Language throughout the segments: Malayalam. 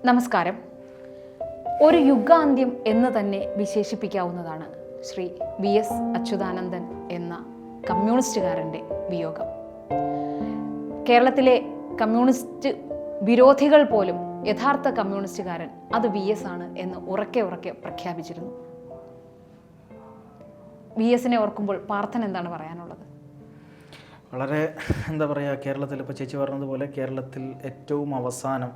നമസ്കാരം. ഒരു യുഗാന്ത്യം എന്ന് തന്നെ വിശേഷിപ്പിക്കാവുന്നതാണ് ശ്രീ VS അച്യുതാനന്ദൻ എന്ന കമ്മ്യൂണിസ്റ്റുകാരൻ്റെ വിയോഗം. കേരളത്തിലെ കമ്മ്യൂണിസ്റ്റ് വിരോധികൾ പോലും യഥാർത്ഥ കമ്മ്യൂണിസ്റ്റുകാരൻ അത് VS ആണ് എന്ന് ഉറക്കെ പ്രഖ്യാപിച്ചിരുന്നു. VSനെ ഓർക്കുമ്പോൾ പാർത്ഥൻ എന്താണ് പറയാനുള്ളത്? വളരെ കേരളത്തിൽ ഇപ്പോൾ ചേച്ചി പറഞ്ഞതുപോലെ കേരളത്തിൽ ഏറ്റവും അവസാനം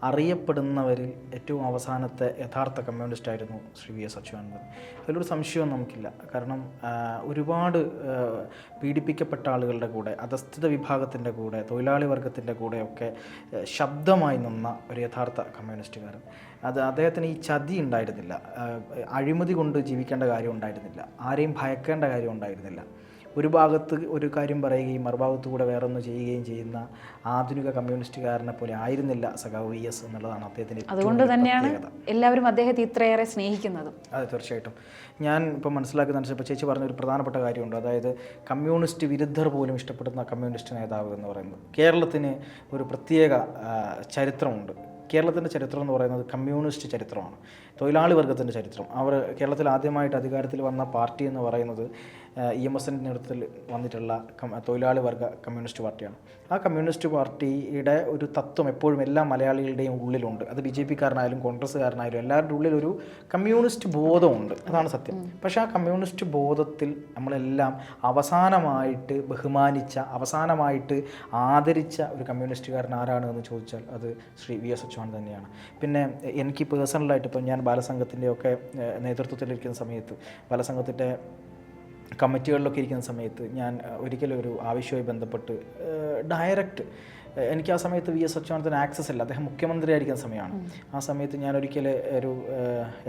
അറിയപ്പെടുന്നവരിൽ ഏറ്റവും അവസാനത്തെ യഥാർത്ഥ കമ്മ്യൂണിസ്റ്റായിരുന്നു ശ്രീ VS അച്യുതാനന്ദൻ. അതിലൊരു സംശയവും നമുക്കില്ല. കാരണം ഒരുപാട് പീഡിപ്പിക്കപ്പെട്ട ആളുകളുടെ കൂടെ, അധസ്ഥിത വിഭാഗത്തിൻ്റെ കൂടെ, തൊഴിലാളി വർഗത്തിൻ്റെ കൂടെയൊക്കെ ശബ്ദമായി നിന്ന ഒരു യഥാർത്ഥ കമ്മ്യൂണിസ്റ്റുകാരൻ. അദ്ദേഹത്തിന് ഈ ചതി ഉണ്ടായിരുന്നില്ല, അഴിമതി കൊണ്ട് ജീവിക്കേണ്ട കാര്യം ഉണ്ടായിരുന്നില്ല, ആരെയും ഭയക്കേണ്ട കാര്യം ഉണ്ടായിരുന്നില്ല. ഒരു ഭാഗത്ത് ഒരു കാര്യം പറയുകയും മറുഭാഗത്തു കൂടെ വേറൊന്ന് ചെയ്യുകയും ചെയ്യുന്ന ആധുനിക കമ്മ്യൂണിസ്റ്റുകാരനെ പോലെ ആയിരുന്നില്ല സഖാവ് VS എന്നുള്ളതാണ് അദ്ദേഹത്തിന്. അതുകൊണ്ട് തന്നെയാണ് എല്ലാവരും അദ്ദേഹത്തെ ഇത്രയേറെ സ്നേഹിക്കുന്നതും. അതെ, തീർച്ചയായിട്ടും. ഞാൻ ഇപ്പോൾ മനസ്സിലാക്കുന്ന ഇപ്പോൾ ചേച്ചി പറഞ്ഞൊരു പ്രധാനപ്പെട്ട കാര്യമുണ്ട്. അതായത് കമ്മ്യൂണിസ്റ്റ് വിരുദ്ധർ പോലും ഇഷ്ടപ്പെടുന്ന കമ്മ്യൂണിസ്റ്റ് നേതാവ് എന്ന് പറയുന്നത്. കേരളത്തിന് ഒരു പ്രത്യേക ചരിത്രമുണ്ട്. കേരളത്തിൻ്റെ ചരിത്രം എന്ന് പറയുന്നത് കമ്മ്യൂണിസ്റ്റ് ചരിത്രമാണ്, തൊഴിലാളി വർഗത്തിൻ്റെ ചരിത്രം. അവർ കേരളത്തിൽ ആദ്യമായിട്ട് അധികാരത്തിൽ വന്ന പാർട്ടി എന്ന് പറയുന്നത് EMSൻ്റെ നേതൃത്വത്തിൽ വന്നിട്ടുള്ള തൊഴിലാളി വർഗ കമ്മ്യൂണിസ്റ്റ് പാർട്ടിയാണ്. ആ കമ്മ്യൂണിസ്റ്റ് പാർട്ടിയുടെ ഒരു തത്വം എപ്പോഴും എല്ലാ മലയാളികളുടെയും ഉള്ളിലുണ്ട്. അത് BJPക്കാരനായാലും കോൺഗ്രസ്സുകാരനായാലും എല്ലാവരുടെ ഉള്ളിലൊരു കമ്മ്യൂണിസ്റ്റ് ബോധമുണ്ട്, അതാണ് സത്യം. പക്ഷേ ആ കമ്മ്യൂണിസ്റ്റ് ബോധത്തിൽ നമ്മളെല്ലാം അവസാനമായിട്ട് ബഹുമാനിച്ച, അവസാനമായിട്ട് ആദരിച്ച ഒരു കമ്മ്യൂണിസ്റ്റുകാരൻ ആരാണ് എന്ന് ചോദിച്ചാൽ അത് ശ്രീ VS അച്യുതാനന്ദൻ തന്നെയാണ്. പിന്നെ എനിക്ക് പേഴ്സണലായിട്ട് ഇപ്പം ഞാൻ ബാലസംഘത്തിൻ്റെയൊക്കെ നേതൃത്വത്തിലിരിക്കുന്ന സമയത്ത്, ബാലസംഘത്തിൻ്റെ കമ്മിറ്റികളിലൊക്കെ ഇരിക്കുന്ന സമയത്ത് ഞാൻ ഒരിക്കലും ഒരു ആവശ്യവുമായി ബന്ധപ്പെട്ട് ഡയറക്റ്റ്, എനിക്ക് ആ സമയത്ത് VS അച്യുതാനന്ദന് ആക്സസ് ഇല്ല, അദ്ദേഹം മുഖ്യമന്ത്രിയായിരിക്കുന്ന സമയമാണ്. ആ സമയത്ത് ഞാൻ ഒരിക്കൽ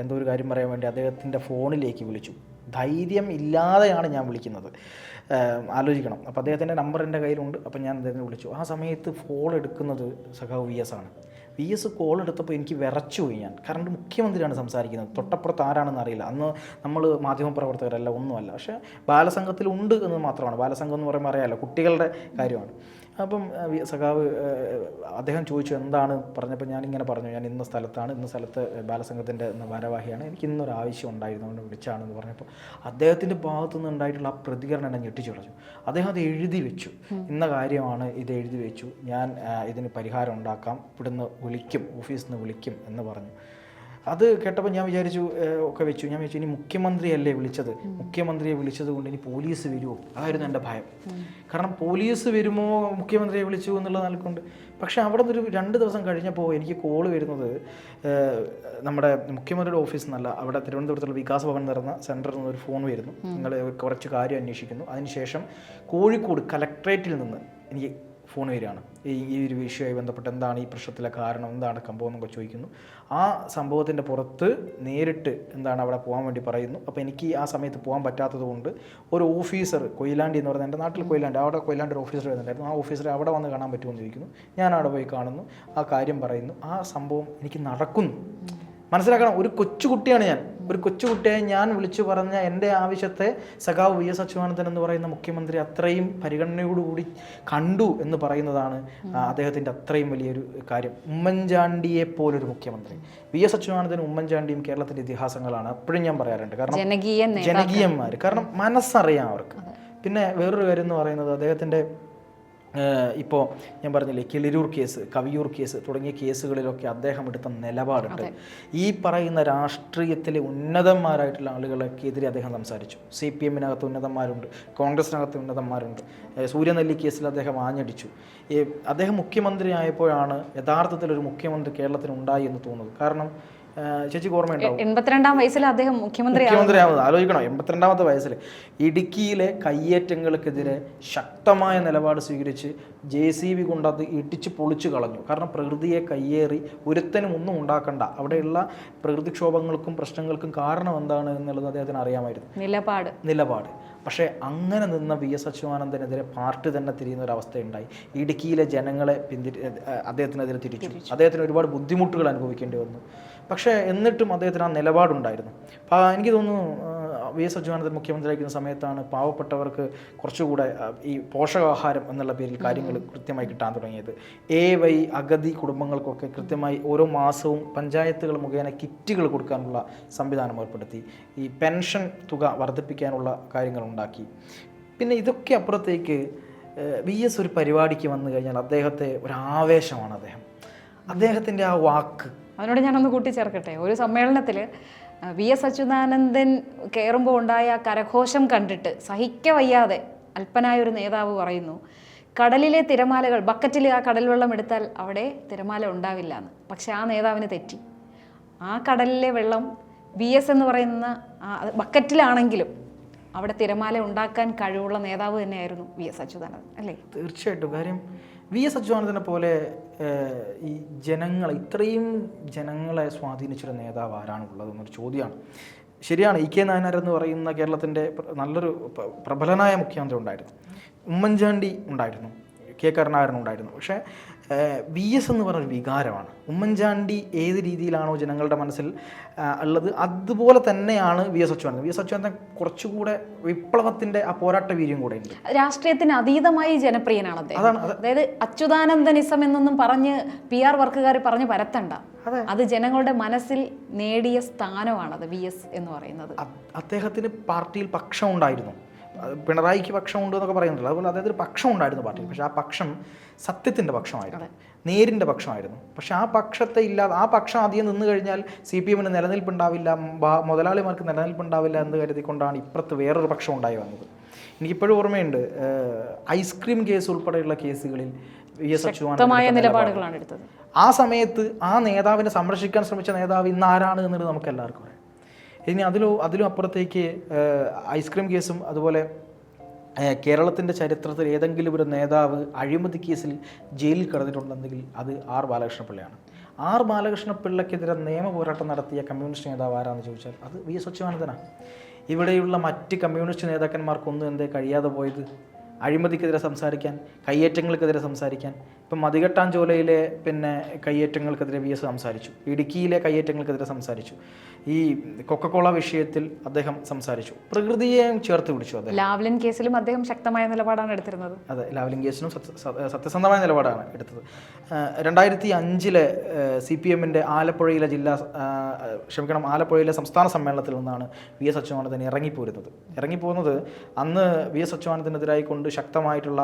എന്തോ ഒരു കാര്യം പറയാൻ വേണ്ടി അദ്ദേഹത്തിൻ്റെ ഫോണിലേക്ക് വിളിച്ചു. ധൈര്യം ഇല്ലാതെയാണ് ഞാൻ വിളിക്കുന്നത്, ആലോചിക്കണം. അപ്പോൾ അദ്ദേഹത്തിൻ്റെ നമ്പർ എൻ്റെ കയ്യിലുണ്ട്. അപ്പോൾ ഞാൻ അദ്ദേഹത്തിനെ വിളിച്ചു. ആ സമയത്ത് ഫോൺ എടുക്കുന്നത് സഖാവ് VS ആണ്. VS കോൾ എടുത്തപ്പോൾ എനിക്ക് വിറച്ചു പോയി ഞാൻ. കാരണം മുഖ്യമന്ത്രിയാണ് സംസാരിക്കുന്നത്, തൊട്ടപ്പുറത്ത് ആരാണെന്ന് അറിയില്ല. അന്ന് നമ്മൾ മാധ്യമപ്രവർത്തകരല്ല, ഒന്നുമല്ല. പക്ഷേ ബാലസംഘത്തിലുണ്ട് എന്ന് മാത്രമാണ്. ബാലസംഘം എന്ന് പറയുമ്പോൾ അറിയാമല്ലോ, കുട്ടികളുടെ കാര്യമാണ്. അപ്പം സഖാവ് അദ്ദേഹം ചോദിച്ചു എന്താണ് പറഞ്ഞപ്പോൾ ഞാനിങ്ങനെ പറഞ്ഞു, ഞാൻ ഇന്ന സ്ഥലത്താണ്, ഇന്ന സ്ഥലത്ത് ബാലസംഘത്തിൻ്റെ ഭാരവാഹിയാണ്, എനിക്ക് ഇന്നൊരു ആവശ്യം ഉണ്ടായിരുന്നു, അവനെ വിളിച്ചാണെന്ന് പറഞ്ഞപ്പോൾ അദ്ദേഹത്തിൻ്റെ ഭാഗത്തു നിന്ന് ഉണ്ടായിട്ടുള്ള ആ പ്രതികരണം എന്നെ ഞെട്ടിച്ചു കളഞ്ഞു. അദ്ദേഹം അത് എഴുതി വെച്ചു, ഇന്ന കാര്യമാണ്, ഇത് എഴുതി വെച്ചു, ഞാൻ ഇതിന് പരിഹാരം ഉണ്ടാക്കാം, ഇവിടുന്ന് വിളിക്കും, ഓഫീസിൽ നിന്ന് വിളിക്കും എന്ന് പറഞ്ഞു. അത് കേട്ടപ്പോൾ ഞാൻ വിചാരിച്ചു, ഞാൻ വിചാരിച്ചു ഇനി മുഖ്യമന്ത്രിയല്ലേ വിളിച്ചത്, മുഖ്യമന്ത്രിയെ വിളിച്ചത് കൊണ്ട് ഇനി പോലീസ് വരുമോ, അതായിരുന്നു എൻ്റെ ഭയം. കാരണം പോലീസ് വരുമോ മുഖ്യമന്ത്രിയെ വിളിച്ചു എന്നുള്ള നിലക്കുണ്ട്. പക്ഷേ അവിടെ നിന്നൊരു 2 ദിവസം കഴിഞ്ഞപ്പോൾ എനിക്ക് കോള് വരുന്നത് നമ്മുടെ മുഖ്യമന്ത്രിയുടെ ഓഫീസിൽ നിന്നല്ല, അവിടെ തിരുവനന്തപുരത്തുള്ള വികാസ് ഭവൻ നടന്ന സെൻറ്ററിൽ നിന്നൊരു ഫോൺ വരുന്നു, നിങ്ങൾ കുറച്ച് കാര്യം അന്വേഷിക്കുന്നു. അതിനുശേഷം കോഴിക്കോട് കലക്ട്രേറ്റിൽ നിന്ന് എനിക്ക് ഫോൺ വരികയാണ്. ഈ ഒരു വിഷയവുമായി ബന്ധപ്പെട്ട് എന്താണ് ഈ പ്രശ്നത്തിലെ കാരണം, എന്താണ് സംഭവം എന്നൊക്കെ ചോദിക്കുന്നു. ആ സംഭവത്തിൻ്റെ പുറത്ത് നേരിട്ട് എന്താണ് അവിടെ പോകാൻ വേണ്ടി പറയുന്നു. അപ്പോൾ എനിക്ക് ആ സമയത്ത് പോകാൻ പറ്റാത്തത് കൊണ്ട് ഒരു ഓഫീസർ, കൊയിലാണ്ടി എന്ന് പറയുന്നത് എൻ്റെ നാട്ടിൽ കൊയിലാണ്ടി, അവിടെ കൊയിലാണ്ടി ഒരു ഓഫീസർ വരുന്നുണ്ടായിരുന്നു. ആ ഓഫീസറെ അവിടെ വന്ന് കാണാൻ പറ്റുമെന്ന് ചോദിക്കുന്നു. ഞാൻ അവിടെ പോയി കാണുന്നു, ആ കാര്യം പറയുന്നു. ആ സംഭവം എനിക്ക് നടക്കുന്നു. മനസ്സിലാക്കണം, ഒരു കൊച്ചുകുട്ടിയാണ് ഞാൻ, ഒരു കൊച്ചുകുട്ടിയെ ഞാൻ വിളിച്ചു പറഞ്ഞ എൻ്റെ ആവശ്യത്തെ സഖാവ് VS അച്യുതാനന്ദൻ എന്ന് പറയുന്ന മുഖ്യമന്ത്രി അത്രയും പരിഗണനയോടുകൂടി കണ്ടു എന്ന് പറയുന്നതാണ് അദ്ദേഹത്തിൻ്റെ അത്രയും വലിയൊരു കാര്യം. ഉമ്മൻചാണ്ടിയെ പോലൊരു മുഖ്യമന്ത്രി. VS അച്യുതാനന്ദനും ഉമ്മൻചാണ്ടിയും കേരളത്തിൻ്റെ ഇതിഹാസങ്ങളാണ്, എപ്പോഴും ഞാൻ പറയാറുണ്ട്. കാരണം ജനകീയന്മാർ, കാരണം മനസ്സറിയാം അവർക്ക്. പിന്നെ വേറൊരു കാര്യം എന്ന് പറയുന്നത് അദ്ദേഹത്തിൻ്റെ ഇപ്പോൾ ഞാൻ പറഞ്ഞില്ലേ, കിളിരൂർ കേസ്, കവിയൂർ കേസ് തുടങ്ങിയ കേസുകളിലൊക്കെ അദ്ദേഹം എടുത്ത നിലപാടുണ്ട്. ഈ പറയുന്ന രാഷ്ട്രീയത്തിലെ ഉന്നതന്മാരായിട്ടുള്ള ആളുകൾക്കെതിരെ അദ്ദേഹം സംസാരിച്ചു. CPM-നകത്ത് ഉന്നതന്മാരുണ്ട്, കോൺഗ്രസിനകത്ത് ഉന്നതന്മാരുണ്ട്. സൂര്യനെല്ലി കേസിൽ അദ്ദേഹം ആഞ്ഞടിച്ചു. അദ്ദേഹം മുഖ്യമന്ത്രി ആയപ്പോഴാണ് യഥാർത്ഥത്തിലൊരു മുഖ്യമന്ത്രി കേരളത്തിന് ഉണ്ടായി എന്ന് തോന്നുന്നത്. കാരണം ചേച്ചിക്ക് ഓർമ്മയുണ്ടാവും, 82-ാം വയസ്സിൽ അദ്ദേഹം മുഖ്യമന്ത്രിയാവുന്നത്. ആലോചിക്കണം, 82-ാമത്തെ വയസ്സിൽ ഇടുക്കിയിലെ കയ്യേറ്റങ്ങൾക്കെതിരെ ശക്തമായ നിലപാട് സ്വീകരിച്ച് JCB കൊണ്ട് അത് ഇടിച്ച് പൊളിച്ചു കളഞ്ഞു. കാരണം പ്രകൃതിയെ കയ്യേറി ഒരുത്തനും ഒന്നും ഉണ്ടാക്കണ്ട, അവിടെയുള്ള പ്രകൃതിക്ഷോഭങ്ങൾക്കും പ്രശ്നങ്ങൾക്കും കാരണം എന്താണ് എന്നുള്ളത് അദ്ദേഹത്തിന് അറിയാമായിരുന്നു, നിലപാട്. പക്ഷേ അങ്ങനെ നിന്ന VS അച്യുതാനന്ദനെതിരെ പാർട്ടി തന്നെ തിരിയുന്ന ഒരു അവസ്ഥയുണ്ടായി. ഇടുക്കിയിലെ ജനങ്ങളെ അദ്ദേഹത്തിനെതിരെ തിരിച്ചു. അദ്ദേഹത്തിന് ഒരുപാട് ബുദ്ധിമുട്ടുകൾ അനുഭവിക്കേണ്ടി വന്നു. പക്ഷേ എന്നിട്ടും അദ്ദേഹത്തിന് ആ നിലപാടുണ്ടായിരുന്നു. എനിക്ക് തോന്നുന്നു വി.എസ്. അച്യുതാനന്ദൻ മുഖ്യമന്ത്രിയായിരിക്കുന്ന സമയത്താണ് പാവപ്പെട്ടവർക്ക് കുറച്ചുകൂടെ ഈ പോഷകാഹാരം എന്നുള്ള പേരിൽ കാര്യങ്ങൾ കൃത്യമായി കിട്ടാൻ തുടങ്ങിയത്. അഗതി കുടുംബങ്ങൾക്കൊക്കെ കൃത്യമായി ഓരോ മാസവും പഞ്ചായത്തുകൾ മുഖേന കിറ്റുകൾ കൊടുക്കാനുള്ള സംവിധാനം ഏർപ്പെടുത്തി. ഈ പെൻഷൻ തുക വർദ്ധിപ്പിക്കാനുള്ള കാര്യങ്ങൾ ഉണ്ടാക്കി. പിന്നെ ഇതൊക്കെ അപ്പുറത്തേക്ക് വി.എസ്. ഒരു പരിപാടിക്ക് വന്നു കഴിഞ്ഞാൽ അദ്ദേഹത്തെ ഒരു ആവേശമാണ് അദ്ദേഹത്തിൻ്റെ ആ വാക്ക്. അതിനോട് ഞാനൊന്ന് കൂട്ടിച്ചേർക്കട്ടെ. ഒരു സമ്മേളനത്തിൽ വി.എസ്. അച്യുതാനന്ദൻ കയറുമ്പോൾ ഉണ്ടായ കരഘോഷം കണ്ടിട്ട് സഹിക്കവയ്യാതെ അല്പനായ ഒരു നേതാവ് പറയുന്നു, കടലിലെ തിരമാലകൾ, ബക്കറ്റിൽ ആ കടൽ വെള്ളം എടുത്താൽ അവിടെ തിരമാല ഉണ്ടാവില്ല എന്ന്. പക്ഷെ ആ നേതാവിന് തെറ്റി. ആ കടലിലെ വെള്ളം വി.എസ്. എന്ന് പറയുന്ന ബക്കറ്റിലാണെങ്കിലും അവിടെ തിരമാല ഉണ്ടാക്കാൻ കഴിവുള്ള നേതാവ് തന്നെയായിരുന്നു വി.എസ്. അച്യുതാനന്ദൻ, അല്ലേ? തീർച്ചയായിട്ടും. കാര്യം വി.എസ്. അച്യുതാനന്ദനെ പോലെ ഈ ഇത്രയും ജനങ്ങളെ സ്വാധീനിച്ചൊരു നേതാവ് ആരാണുള്ളതെന്നൊരു ചോദ്യമാണ്. ശരിയാണ്, ഇ.കെ. നായനാർ എന്ന് പറയുന്ന കേരളത്തിൻ്റെ നല്ലൊരു പ്രബലനായ മുഖ്യമന്ത്രി ഉണ്ടായിരുന്നു. ഉമ്മൻചാണ്ടി ഉണ്ടായിരുന്നു, കെ കരുണാകരൻ ഉണ്ടായിരുന്നു. പക്ഷേ വി.എസ്. എന്ന് പറഞ്ഞൊരു വികാരമാണ്. ഉമ്മൻചാണ്ടി ഏത് രീതിയിലാണോ ജനങ്ങളുടെ മനസ്സിൽ ഉള്ളത് അതുപോലെ തന്നെയാണ് വി.എസ്. അച്യുതാനന്ദൻ കുറച്ചുകൂടെ വിപ്ലവത്തിൻ്റെ ആ പോരാട്ട വീര്യം കൂടെ ഉണ്ട്. രാഷ്ട്രീയത്തിന് അതീതമായി ജനപ്രിയനാണ് അദ്ദേഹം. അതായത് അച്യുതാനന്ദനിസം എന്നൊന്നും പറഞ്ഞ് PR വർക്കുകാർ പറഞ്ഞ് പരത്തണ്ട. അത് ജനങ്ങളുടെ മനസ്സിൽ നേടിയ സ്ഥാനമാണത് വി.എസ്. എന്ന് പറയുന്നത്. അദ്ദേഹത്തിന് പാർട്ടിയിൽ പക്ഷം ഉണ്ടായിരുന്നു. പിണറായിക്ക് പക്ഷമുണ്ട് എന്നൊക്കെ പറയുന്നുണ്ടല്ലോ, അതുപോലെ അദ്ദേഹത്തിന് പക്ഷം ഉണ്ടായിരുന്നു പാർട്ടിയിൽ. പക്ഷേ ആ പക്ഷം സത്യത്തിൻ്റെ പക്ഷമായിരുന്നു, നേരിൻ്റെ പക്ഷമായിരുന്നു. പക്ഷെ ആ പക്ഷത്തെ ആ പക്ഷം ആദ്യം നിന്ന് കഴിഞ്ഞാൽ CPM-ന് നിലനിൽപ്പുണ്ടാവില്ല, മുതലാളിമാർക്ക് നിലനിൽപ്പുണ്ടാവില്ല എന്ന് കരുതിക്കൊണ്ടാണ് ഇപ്പുറത്ത് വേറൊരു പക്ഷം ഉണ്ടായി വന്നത്. എനിക്കിപ്പോഴും ഓർമ്മയുണ്ട്, ഐസ്ക്രീം കേസ് ഉൾപ്പെടെയുള്ള കേസുകളിൽ വി.എസ്. അച്യുതാനന്ദൻ നിലപാടുകളാണ് എടുത്തത്. ആ സമയത്ത് ആ നേതാവിനെ സംരക്ഷിക്കാൻ ശ്രമിച്ച നേതാവ് ഇന്ന് ആരാണ് എന്നുള്ളത് നമുക്ക് എല്ലാവർക്കും അറിയാം. ഇനി അതിലും അപ്പുറത്തേക്ക് ഐസ്ക്രീം കേസും അതുപോലെ കേരളത്തിൻ്റെ ചരിത്രത്തിൽ ഏതെങ്കിലും ഒരു നേതാവ് അഴിമതി കേസിൽ ജയിലിൽ കിടന്നിട്ടുണ്ടെങ്കിൽ അത് R. ബാലകൃഷ്ണപിള്ളയാണ്. R. ബാലകൃഷ്ണപിള്ളയ്ക്കെതിരെ നിയമ പോരാട്ടം നടത്തിയ കമ്മ്യൂണിസ്റ്റ് നേതാവ് ആരാണെന്ന് ചോദിച്ചാൽ അത് വി.എസ്. അച്യുതാനന്ദനാണ്. ഇവിടെയുള്ള മറ്റ് കമ്മ്യൂണിസ്റ്റ് നേതാക്കന്മാർക്കൊന്നും എന്തേ കഴിയാതെ പോയത്? അഴിമതിക്കെതിരെ സംസാരിക്കാൻ, കയ്യേറ്റങ്ങൾക്കെതിരെ സംസാരിക്കാൻ. ഇപ്പം മതികെട്ടാഞ്ചോലയിലെ കയ്യേറ്റങ്ങൾക്കെതിരെ വി.എസ്. സംസാരിച്ചു, ഇടുക്കിയിലെ കയ്യേറ്റങ്ങൾക്കെതിരെ സംസാരിച്ചു, ഈ കൊക്കക്കോള വിഷയത്തിൽ അദ്ദേഹം സംസാരിച്ചു, പ്രകൃതിയെയും ചേർത്ത് പിടിച്ചു. അദ്ദേഹം ലാവ്ലിൻ കേസിലും അദ്ദേഹം ശക്തമായ നിലപാടാണ് എടുത്തിരുന്നത്. അതെ, ലാവ്ലിൻ കേസിലും സത്യസന്ധമായ നിലപാടാണ് എടുത്തത്. 2005 CPM-ൻ്റെ ആലപ്പുഴയിലെ സംസ്ഥാന സമ്മേളനത്തിൽ നിന്നാണ് വി.എസ്. അച്യുതാനന്ദൻ ഇറങ്ങിപ്പോകുന്നത്. അന്ന് വി.എസ്. അച്യുതാനന്ദനെതിരായി കൊണ്ട് ശക്തമായിട്ടുള്ള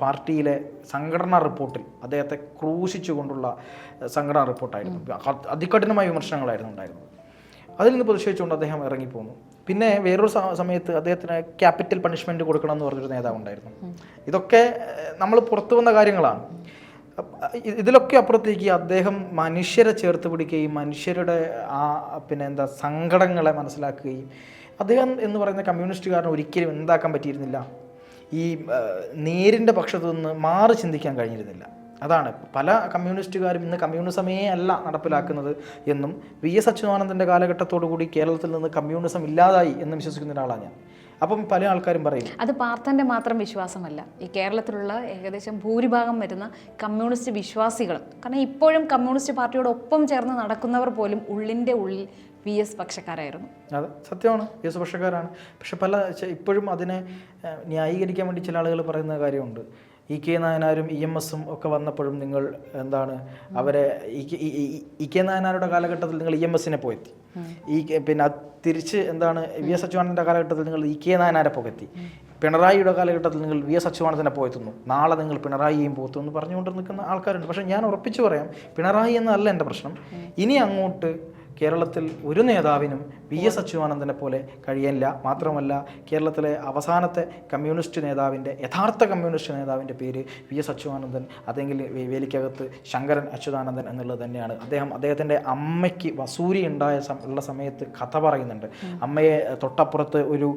പാർട്ടിയിലെ സംഘടനാ റിപ്പോർട്ടിൽ അദ്ദേഹത്തെ ക്രൂശിച്ചുകൊണ്ടുള്ള സംഘടനാ റിപ്പോർട്ടായിരുന്നു. അതികഠിനമായ വിമർശനങ്ങളായിരുന്നു ഉണ്ടായിരുന്നത്. അതിൽ നിന്ന് പ്രതിഷേധിച്ചുകൊണ്ട് അദ്ദേഹം ഇറങ്ങിപ്പോന്നു. പിന്നെ വേറൊരു സമയത്ത് അദ്ദേഹത്തിന് ക്യാപിറ്റൽ പണിഷ്മെൻറ്റ് കൊടുക്കണം എന്ന് പറഞ്ഞൊരു നേതാവ് ഉണ്ടായിരുന്നു. ഇതൊക്കെ നമ്മൾ പുറത്തു വന്ന കാര്യങ്ങളാണ്. ഇതിലൊക്കെ അപ്പുറത്തേക്ക് അദ്ദേഹം മനുഷ്യരെ ചേർത്ത് പിടിക്കുകയും മനുഷ്യരുടെ സങ്കടങ്ങളെ മനസ്സിലാക്കുകയും അദ്ദേഹം എന്ന് പറയുന്ന കമ്മ്യൂണിസ്റ്റുകാരന് ഒരിക്കലും എന്താക്കാൻ പറ്റിയിരുന്നില്ല, ഈ നേരിൻ്റെ പക്ഷത്തു നിന്ന് മാറി ചിന്തിക്കാൻ കഴിഞ്ഞിരുന്നില്ല. അതാണ് പല കമ്മ്യൂണിസ്റ്റുകാരും ഇന്ന് കമ്മ്യൂണിസമേ അല്ല നടപ്പിലാക്കുന്നത് എന്നും വി.എസ്. അച്യുതാനന്ദൻ്റെ കാലഘട്ടത്തോടു കൂടി കേരളത്തിൽ നിന്ന് കമ്മ്യൂണിസം ഇല്ലാതായി എന്നും വിശ്വസിക്കുന്ന ഒരാളാണ് ഞാൻ. അപ്പം പല ആൾക്കാരും പറയും അത് പാർത്തൻ്റെ മാത്രം വിശ്വാസമല്ല, ഈ കേരളത്തിലുള്ള ഏകദേശം ഭൂരിഭാഗം വരുന്ന കമ്മ്യൂണിസ്റ്റ് വിശ്വാസികളും. കാരണം ഇപ്പോഴും കമ്മ്യൂണിസ്റ്റ് പാർട്ടിയോടൊപ്പം ചേർന്ന് നടക്കുന്നവർ പോലും ഉള്ളിൻ്റെ ഉള്ളിൽ വി.എസ്. പക്ഷക്കാരായിരുന്നു. അതെ, സത്യമാണ്, വി.എസ്. പക്ഷക്കാരാണ്. പക്ഷെ ഇപ്പോഴും അതിനെ ന്യായീകരിക്കാൻ വേണ്ടി ചില ആളുകൾ പറയുന്ന കാര്യമുണ്ട്. ഇ.കെ. നായനാരും EMS-ഉം ഒക്കെ വന്നപ്പോഴും നിങ്ങൾ അവരെ ഇ.കെ. നായനാരുടെ കാലഘട്ടത്തിൽ നിങ്ങൾ EMS-നെ പോയെത്തി, തിരിച്ച് വി.എസ്. അച്യുതാനന്ദൻ്റെ കാലഘട്ടത്തിൽ നിങ്ങൾ ഇ.കെ. നായനാരെ പോകെത്തി, പിണറായിയുടെ കാലഘട്ടത്തിൽ നിങ്ങൾ വി.എസ്. അച്യുതാനന്ദനെ പോയെത്തുന്നു, നാളെ നിങ്ങൾ പിണറായിയും പോത്തു എന്ന് പറഞ്ഞുകൊണ്ട് നിൽക്കുന്ന ആൾക്കാരുണ്ട്. പക്ഷേ ഞാൻ ഉറപ്പിച്ചു പറയാം, പിണറായി എന്നല്ല എൻ്റെ പ്രശ്നം. ഇനി അങ്ങോട്ട് കേരളത്തിൽ ഒരു നേതാവിനും വി.എസ്. അച്യുതാനന്ദനെ പോലെ കഴിയാനില്ല. മാത്രമല്ല, കേരളത്തിലെ അവസാനത്തെ യഥാർത്ഥ കമ്മ്യൂണിസ്റ്റ് നേതാവിൻ്റെ പേര് വി.എസ്. അച്യുതാനന്ദൻ, അതെങ്കിൽ വേലിക്കകത്ത് ശങ്കരൻ അച്യുതാനന്ദൻ എന്നുള്ളത് തന്നെയാണ്. അദ്ദേഹത്തിൻ്റെ അമ്മയ്ക്ക് വസൂരി ഉള്ള സമയത്ത് കഥ പറയുന്നുണ്ട്. അമ്മയെ തൊട്ടപ്പുറത്ത് ഒരു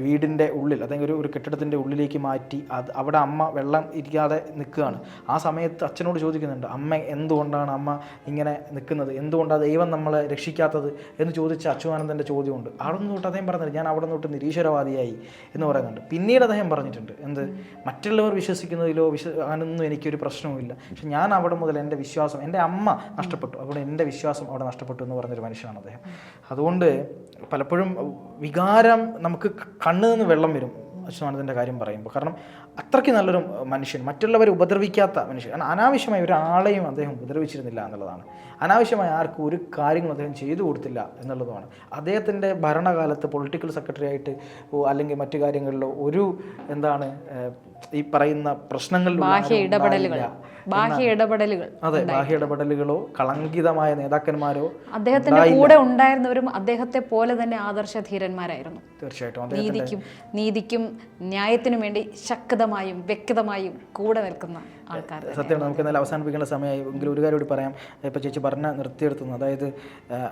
വീടിൻ്റെ ഉള്ളിൽ, അല്ലെങ്കിൽ ഒരു കെട്ടിടത്തിൻ്റെ ഉള്ളിലേക്ക് മാറ്റി അവിടെ അമ്മ വെള്ളം ഇരിക്കാതെ നിൽക്കുകയാണ്. ആ സമയത്ത് അച്ഛനോട് ചോദിക്കുന്നുണ്ട്, അമ്മ എന്തുകൊണ്ടാണ് അമ്മ ഇങ്ങനെ നിൽക്കുന്നത്, എന്തുകൊണ്ടാണ് ദൈവം നമ്മളെ രക്ഷിക്കാത്തത് എന്ന് ചോദിച്ച അച്യുതാനന്ദൻ്റെ ചോദ്യമുണ്ട്. അവിടെ നിന്ന് തൊട്ട് അദ്ദേഹം പറഞ്ഞില്ല ഞാൻ അവിടെ നിന്ന് നിരീശ്വരവാദിയായി എന്ന് പറയുന്നുണ്ട്. പിന്നീട് അദ്ദേഹം പറഞ്ഞിട്ടുണ്ട് എന്ത്, മറ്റുള്ളവർ വിശ്വസിക്കുന്നതിലോ അതിനൊന്നും എനിക്കൊരു പ്രശ്നവുമില്ല, പക്ഷെ ഞാൻ അവിടെ മുതൽ എൻ്റെ വിശ്വാസം, എൻ്റെ അമ്മ നഷ്ടപ്പെട്ടു, അവിടെ എൻ്റെ വിശ്വാസം അവിടെ നഷ്ടപ്പെട്ടു എന്ന് പറഞ്ഞൊരു മനുഷ്യനാണ് അദ്ദേഹം. അതുകൊണ്ട് പലപ്പോഴും വികാരം നമുക്ക് കണ്ണിൽ നിന്ന് വെള്ളം വരും അച്യുതാനന്ദൻ്റെ കാര്യം പറയുമ്പോൾ. കാരണം അത്രയ്ക്ക് നല്ലൊരു മനുഷ്യൻ, മറ്റുള്ളവരെ ഉപദ്രവിക്കാത്ത മനുഷ്യൻ. കാരണം അനാവശ്യമായി ഒരാളെയും അദ്ദേഹം ഉപദ്രവിച്ചിരുന്നില്ല എന്നുള്ളതാണ്. അനാവശ്യമായി ആർക്കും ഒരു കാര്യങ്ങളും അദ്ദേഹം ചെയ്തു കൊടുത്തില്ല എന്നുള്ളതുമാണ്. അദ്ദേഹത്തിൻ്റെ ഭരണകാലത്ത് പൊളിറ്റിക്കൽ സെക്രട്ടറി ആയിട്ട് അല്ലെങ്കിൽ മറ്റു കാര്യങ്ങളിലോ ഒരു ഈ പറയുന്ന പ്രശ്നങ്ങളിൽ ബാഹ്യ ഇടപെടലുകൾ അതെ ബാഹ്യ ഇടപെടലുകളോ കളങ്കിതമായ നേതാക്കന്മാരോ അദ്ദേഹത്തിന്റെ കൂടെ ഉണ്ടായിരുന്നവരും അദ്ദേഹത്തെ പോലെ തന്നെ ആദർശധീരന്മാരായിരുന്നു. തീർച്ചയായിട്ടും നീതിക്കും ന്യായത്തിനും വേണ്ടി ശക്തമായും വ്യക്തമായും കൂടെ നിൽക്കുന്ന ആൾക്കാർ. സത്യമാണ്. നമുക്ക് എന്നാലും അവസാനിപ്പിക്കേണ്ട സമയമായി. എങ്കിലും ഒരു കാര്യം കൂടി പറയാം. ഇപ്പോൾ ചേച്ചി പറഞ്ഞ നിർത്തിയെടുത്തുന്നു. അതായത്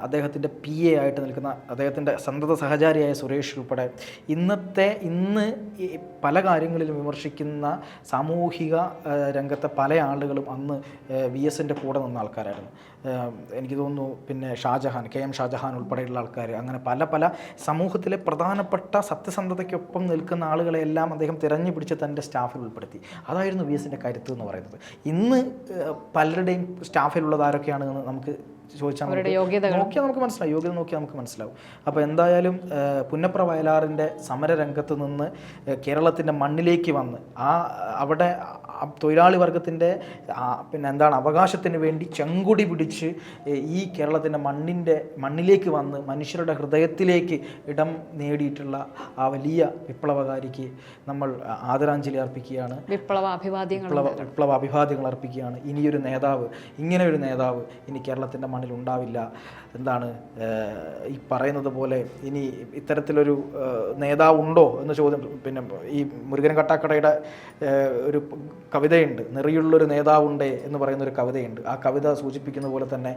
അദ്ദേഹത്തിൻ്റെ PA ആയിട്ട് നിൽക്കുന്ന അദ്ദേഹത്തിൻ്റെ സന്തത സഹചാരിയായ സുരേഷ് ഉൾപ്പെടെ ഇന്ന് പല കാര്യങ്ങളിലും വിമർശിക്കുന്ന സാമൂഹിക രംഗത്തെ പല ആളുകളും അന്ന് VSൻ്റെ കൂടെ നിന്ന ആൾക്കാരായിരുന്നു. എനിക്ക് തോന്നുന്നു പിന്നെ KM ഷാജഹാൻ ഉൾപ്പെടെയുള്ള ആൾക്കാർ, അങ്ങനെ പല സമൂഹത്തിലെ പ്രധാനപ്പെട്ട സത്യസന്ധതയ്ക്കൊപ്പം നിൽക്കുന്ന ആളുകളെല്ലാം അദ്ദേഹം തിരഞ്ഞു പിടിച്ച് തൻ്റെ സ്റ്റാഫിൽ ഉൾപ്പെടുത്തി. അതായിരുന്നു VSൻ്റെ കരുത്ത് എന്ന് പറയുന്നത്. ഇന്ന് പലരുടെയും സ്റ്റാഫിലുള്ളത് ആരൊക്കെയാണെന്ന് നമുക്ക് ചോദിച്ചാൽ നോക്കിയാൽ നമുക്ക് മനസ്സിലാവും, യോഗ്യത നോക്കിയാൽ നമുക്ക് മനസ്സിലാവും. അപ്പോൾ എന്തായാലും പുന്നപ്ര വയലാറിൻ്റെ സമരരംഗത്ത് നിന്ന് കേരളത്തിൻ്റെ മണ്ണിലേക്ക് വന്ന് അവിടെ തൊഴിലാളി വർഗത്തിൻ്റെ അവകാശത്തിന് വേണ്ടി ചെങ്കൊടി പിടിച്ച് ഈ കേരളത്തിൻ്റെ മണ്ണിലേക്ക് വന്ന് മനുഷ്യരുടെ ഹൃദയത്തിലേക്ക് ഇടം നേടിയിട്ടുള്ള ആ വലിയ വിപ്ലവകാരിക്ക് നമ്മൾ ആദരാഞ്ജലി അർപ്പിക്കുകയാണ്, വിപ്ലവ അഭിവാദ്യങ്ങൾ അർപ്പിക്കുകയാണ്. ഇങ്ങനെ ഒരു നേതാവ് ഇനി കേരളത്തിൻ്റെ മണ്ണിൽ ഉണ്ടാവില്ല. ഈ പറയുന്നത് പോലെ ഇനി ഇത്തരത്തിലൊരു നേതാവുണ്ടോ എന്ന ചോദ്യം. പിന്നെ ഈ മുരുകൻ കട്ടാക്കടയുടെ ഒരു കവിതയുണ്ട്, നെറിയുള്ളൊരു നേതാവുണ്ടേ എന്ന് പറയുന്നൊരു കവിതയുണ്ട്. ആ കവിത സൂചിപ്പിക്കുന്ന പോലെ തന്നെ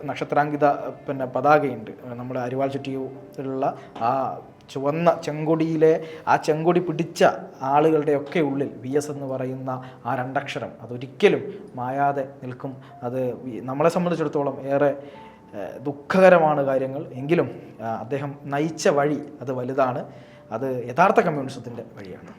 നക്ഷത്രാങ്കിത പതാകയുണ്ട്. നമ്മുടെ അരിവാൾ ചുറ്റിയുള്ള ആ ചുവന്ന ചെങ്കൊടിയിലെ ആ ചെങ്കൊടി പിടിച്ച ആളുകളുടെയൊക്കെ ഉള്ളിൽ VS എന്ന് പറയുന്ന ആ രണ്ടക്ഷരം അതൊരിക്കലും മായാതെ നിൽക്കും. അത് നമ്മളെ സംബന്ധിച്ചിടത്തോളം ഏറെ ദുഃഖകരമാണ് കാര്യങ്ങൾ. എങ്കിലും അദ്ദേഹം നയിച്ച വഴി അത് വലുതാണ്. അത് യഥാർത്ഥ കമ്മ്യൂണിസത്തിൻ്റെ വഴിയാണ്.